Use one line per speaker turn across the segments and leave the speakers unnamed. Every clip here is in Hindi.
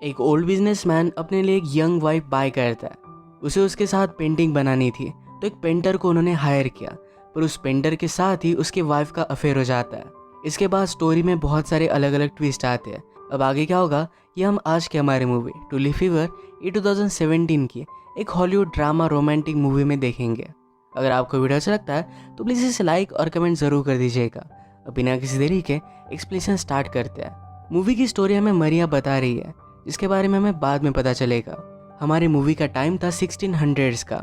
एक ओल्ड बिजनेसमैन अपने लिए एक यंग वाइफ बाय करता है। उसे उसके साथ पेंटिंग बनानी थी, तो एक पेंटर को उन्होंने हायर किया, पर उस पेंटर के साथ ही उसकी वाइफ का अफेयर हो जाता है। इसके बाद स्टोरी में बहुत सारे अलग अलग ट्विस्ट आते हैं। अब आगे क्या होगा ये हम आज के हमारे मूवी टूली फीवर ये 2017 की एक हॉलीवुड ड्रामा रोमांटिक मूवी में देखेंगे। अगर आपको वीडियो अच्छा लगता है तो प्लीज़ इसे लाइक और कमेंट ज़रूर कर दीजिएगा। अब बिना किसी देरी के एक्सप्लेनेशन स्टार्ट करते हैं। मूवी की स्टोरी हमें मरिया बता रही है, जिसके बारे में हमें बाद में पता चलेगा। हमारी मूवी का टाइम था 1600s का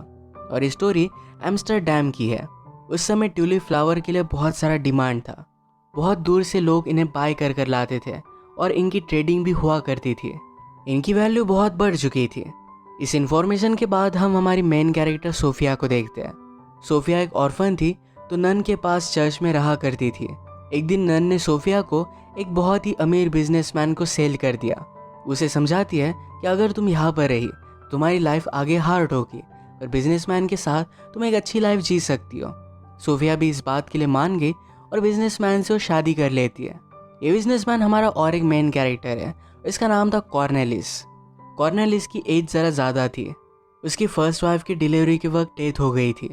और ये स्टोरी एम्स्टरडैम की है। उस समय ट्यूलिप फ्लावर के लिए बहुत सारा डिमांड था। बहुत दूर से लोग इन्हें बाय कर लाते थे और इनकी ट्रेडिंग भी हुआ करती थी। इनकी वैल्यू बहुत बढ़ चुकी थी। इस इन्फॉर्मेशन के बाद हम हमारी मेन कैरेक्टर सोफिया को देखते हैं। सोफिया एक ऑर्फन थी, तो नन के पास चर्च में रहा करती थी। एक दिन नन ने सोफिया को एक बहुत ही अमीर बिजनेसमैन को सेल कर दिया। उसे समझाती है कि अगर तुम यहाँ पर रही तुम्हारी लाइफ आगे हार्ड होगी, पर बिजनेसमैन के साथ तुम एक अच्छी लाइफ जी सकती हो। सोफिया भी इस बात के लिए मान गई और बिजनेसमैन से वो शादी कर लेती है। ये बिजनेसमैन हमारा और एक मेन कैरेक्टर है, इसका नाम था कॉर्नेलिस। कॉर्नेलिस की एज ज़रा ज़्यादा थी। उसकी फर्स्ट वाइफ की डिलीवरी के वक्त डेथ हो गई थी।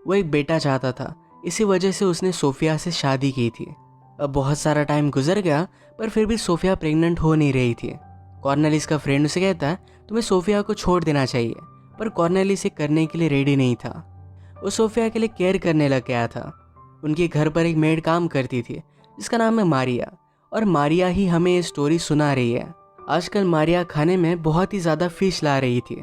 वो एक बेटा चाहता था, इसी वजह से उसने सोफिया से शादी की थी। अब बहुत सारा टाइम गुजर गया, पर फिर भी सोफिया प्रेग्नेंट हो नहीं रही थी। कॉर्नेलिस का फ्रेंड उसे कहता है तुम्हें सोफिया को छोड़ देना चाहिए, पर कॉर्नेलिस इसे करने के लिए रेडी नहीं था। वो सोफिया के लिए केयर करने लग गया था। उनके घर पर एक मेड काम करती थी जिसका नाम है मारिया, और मारिया ही हमें ये स्टोरी सुना रही है। आजकल मारिया खाने में बहुत ही ज़्यादा फिश ला रही थी।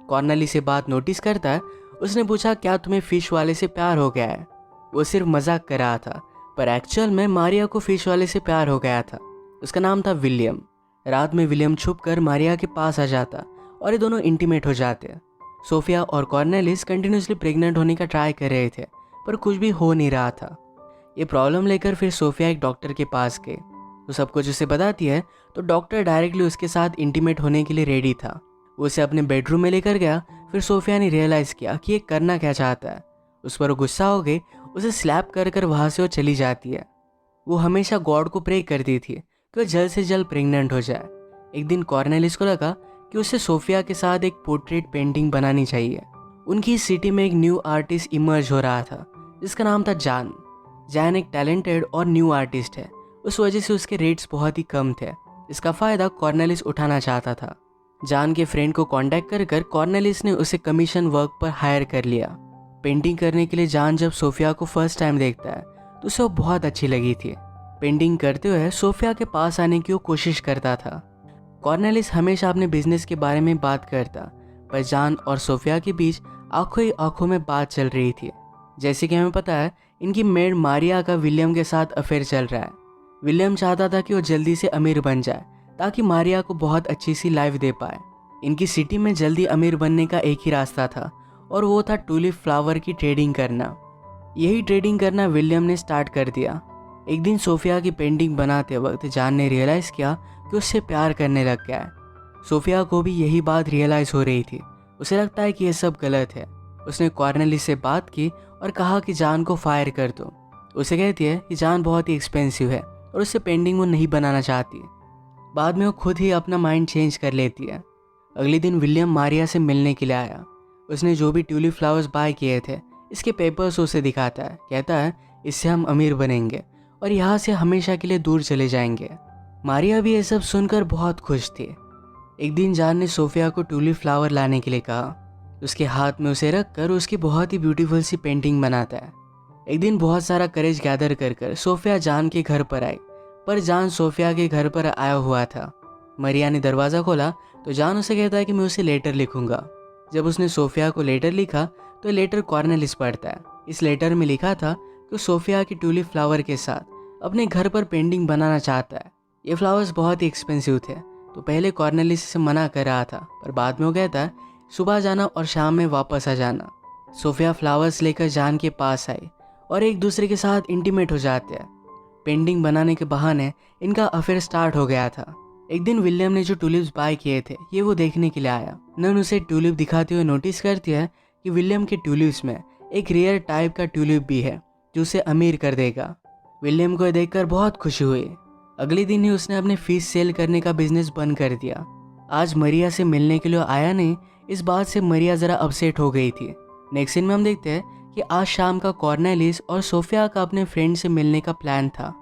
कॉर्नेलिस से बात नोटिस करता है। उसने पूछा क्या तुम्हें फिश वाले से प्यार हो गया है। वो सिर्फ मजाक कर रहा था, पर एक्चुअल में मारिया को फिश वाले से प्यार हो गया था। उसका नाम था विलियम। रात में विलियम छुपकर मारिया के पास आ जाता और ये दोनों इंटीमेट हो जाते। सोफिया और कॉर्नेलिस कंटिन्यूसली प्रेग्नेंट होने का ट्राई कर रहे थे, पर कुछ भी हो नहीं रहा था। ये प्रॉब्लम लेकर फिर सोफिया एक डॉक्टर के पास गई। वो सब कुछ उसे बताती है, तो डॉक्टर डायरेक्टली उसके साथ इंटीमेट होने के लिए रेडी था। वो उसे अपने बेडरूम में लेकर गया। फिर सोफिया ने रियलाइज़ किया कि ये करना क्या चाहता है। उस पर वो गुस्सा हो गई, उसे स्लैप कर वहाँ से वो चली जाती है। वो हमेशा गॉड को प्रे करती थी कि वो जल्द से जल्द प्रेग्नेंट हो जाए। एक दिन कॉर्नेलिस को लगा कि उसे सोफिया के साथ एक पोर्ट्रेट पेंटिंग बनानी चाहिए। उनकी सिटी में एक न्यू आर्टिस्ट इमर्ज हो रहा था जिसका नाम था जान। जैन एक टैलेंटेड और न्यू आर्टिस्ट है, उस वजह से उसके रेट्स बहुत ही कम थे। इसका फ़ायदा कॉर्नेलिस उठाना चाहता था। जान के फ्रेंड को कांटेक्ट कर कॉर्नेलिस ने उसे कमीशन वर्क पर हायर कर लिया। पेंटिंग करने के लिए जान जब सोफिया को फर्स्ट टाइम देखता है तो उसे वो बहुत अच्छी लगी थी। पेंटिंग करते हुए सोफिया के पास आने की वो कोशिश करता था। कॉर्नेलिस हमेशा अपने बिजनेस के बारे में बात करता, पर जान और सोफिया के बीच आंखों ही आंखों में बात चल रही थी। जैसे कि हमें पता है इनकी मेड मारिया का विलियम के साथ अफेयर चल रहा है। विलियम चाहता था कि वो जल्दी से अमीर बन जाए ताकि मारिया को बहुत अच्छी सी लाइफ दे पाए। इनकी सिटी में जल्दी अमीर बनने का एक ही रास्ता था, और वो था टूलिप फ्लावर की ट्रेडिंग करना। यही ट्रेडिंग करना विलियम ने स्टार्ट कर दिया। एक दिन सोफिया की पेंटिंग बनाते वक्त जान ने रियलाइज़ किया कि उससे प्यार करने लग गया है। सोफिया को भी यही बात रियलाइज़ हो रही थी। उसे लगता है कि यह सब गलत है। उसने कॉर्नेलिस से बात की और कहा कि जान को फायर कर दो। उसे कहती है कि जान बहुत ही एक्सपेंसिव है और उससे पेंटिंग वो नहीं बनाना चाहती। बाद में वो खुद ही अपना माइंड चेंज कर लेती है। अगले दिन विलियम मारिया से मिलने के लिए आया। उसने जो भी ट्यूलिप फ्लावर्स बाय किए थे इसके पेपर्स उसे दिखाता है। कहता है इससे हम अमीर बनेंगे और यहाँ से हमेशा के लिए दूर चले जाएंगे। मारिया भी ये सब सुनकर बहुत खुश थी। एक दिन जान ने सोफिया को ट्यूलिप फ्लावर लाने के लिए कहा। उसके हाथ में उसे रखकर उसकी बहुत ही ब्यूटीफुल सी पेंटिंग बनाता है। एक दिन बहुत सारा करेज गैदर कर सोफिया जान के घर पर आई, पर जान सोफिया के घर पर आया हुआ था। मारिया ने दरवाज़ा खोला तो जान उसे कहता है कि मैं उसे लेटर लिखूंगा। जब उसने सोफिया को लेटर लिखा तो लेटर कॉर्नेलिस पढ़ता है। इस लेटर में लिखा था कि सोफिया की ट्यूलिप फ्लावर के साथ अपने घर पर पेंटिंग बनाना चाहता है। ये फ्लावर्स बहुत ही एक्सपेंसिव थे, तो पहले कॉर्नेलिस से मना कर रहा था, पर बाद में वो कहता है सुबह जाना और शाम में वापस आ जाना। सोफिया फ्लावर्स लेकर जान के पास आई और एक दूसरे के साथ इंटीमेट हो जाते हैं। पेंटिंग बनाने के बहाने इनका अफेयर स्टार्ट हो गया था। एक दिन विलियम ने जो ट्यूलिप्स बाय किए थे ये वो देखने के लिए आया। नन उसे ट्यूलिप दिखाते हुए नोटिस करती है कि विलियम के ट्यूलिप्स में एक रेयर टाइप का ट्यूलिप भी है जो उसे अमीर कर देगा। विलियम को देखकर बहुत खुशी हुई। अगले दिन ही उसने अपने फीस सेल करने का बिजनेस बंद कर दिया। आज मरिया से मिलने के लिए आया नहीं, इस बात से मरिया ज़रा अपसेट हो गई थी। नेक्स्ट सीन में हम देखते हैं कि आज शाम का कॉर्नेलिस और सोफिया का अपने फ्रेंड से मिलने का प्लान था।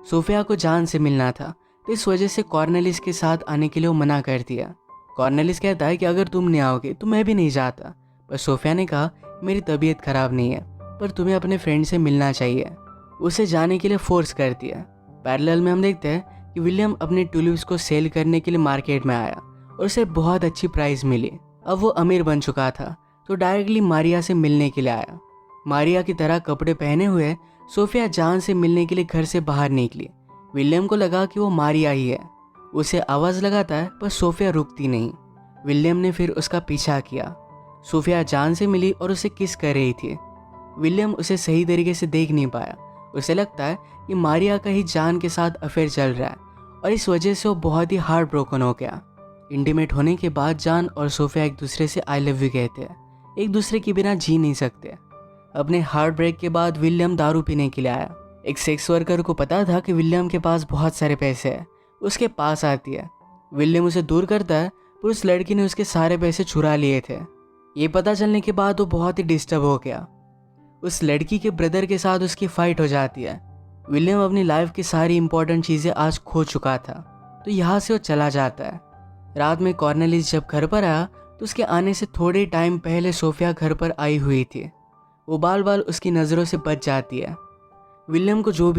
सोफिया को जान से मिलना था, तो इस वजह से कॉर्नेलिस के साथ आने के लिए वो मना कर दिया। कॉर्नेलिस कहता है कि अगर तुम नहीं आओगे तो मैं भी नहीं जाता, पर सोफिया ने कहा मेरी तबीयत खराब नहीं है, पर तुम्हें अपने फ्रेंड से मिलना चाहिए। उसे जाने के लिए फोर्स कर दिया। पैरेलल में हम देखते हैं कि विलियम अपने टुलिप्स को सेल करने के लिए मार्केट में आया और उसे बहुत अच्छी प्राइस मिली। अब वो अमीर बन चुका था, तो डायरेक्टली मारिया से मिलने के लिए आया। मारिया की तरह कपड़े पहने हुए सोफिया जान से मिलने के लिए घर से बाहर निकली। विलियम को लगा कि वो मारिया ही है। उसे आवाज़ लगाता है, पर सोफिया रुकती नहीं। विलियम ने फिर उसका पीछा किया। सोफिया जान से मिली और उसे किस कर रही थी। विलियम उसे सही तरीके से देख नहीं पाया। उसे लगता है कि मारिया का ही जान के साथ अफेयर चल रहा है, और इस वजह से वो बहुत ही हार्ट ब्रोकन हो गया। इंटीमेट होने के बाद जान और सोफिया एक दूसरे से आई लव यू कहते हैं। एक दूसरे के बिना जी नहीं सकते। अपने हार्ट ब्रेक के बाद विलियम दारू पीने के लिए आया। एक सेक्स वर्कर को पता था कि विलियम के पास बहुत सारे पैसे हैं, उसके पास आती है। विलियम उसे दूर करता है, पर उस लड़की ने उसके सारे पैसे चुरा लिए थे। ये पता चलने के बाद वो बहुत ही डिस्टर्ब हो गया। उस लड़की के ब्रदर के साथ उसकी फाइट हो जाती है। विलियम अपनी लाइफ की सारी इंपॉर्टेंट चीज़ें आज खो चुका था, तो यहाँ से वो चला जाता है। रात में कॉर्नेलिस जब घर पर आया, तो उसके आने से थोड़े टाइम पहले सोफिया घर पर आई हुई थी। वो बाल बाल उसकी नज़रों से बच जाती है। विलियम को जो भी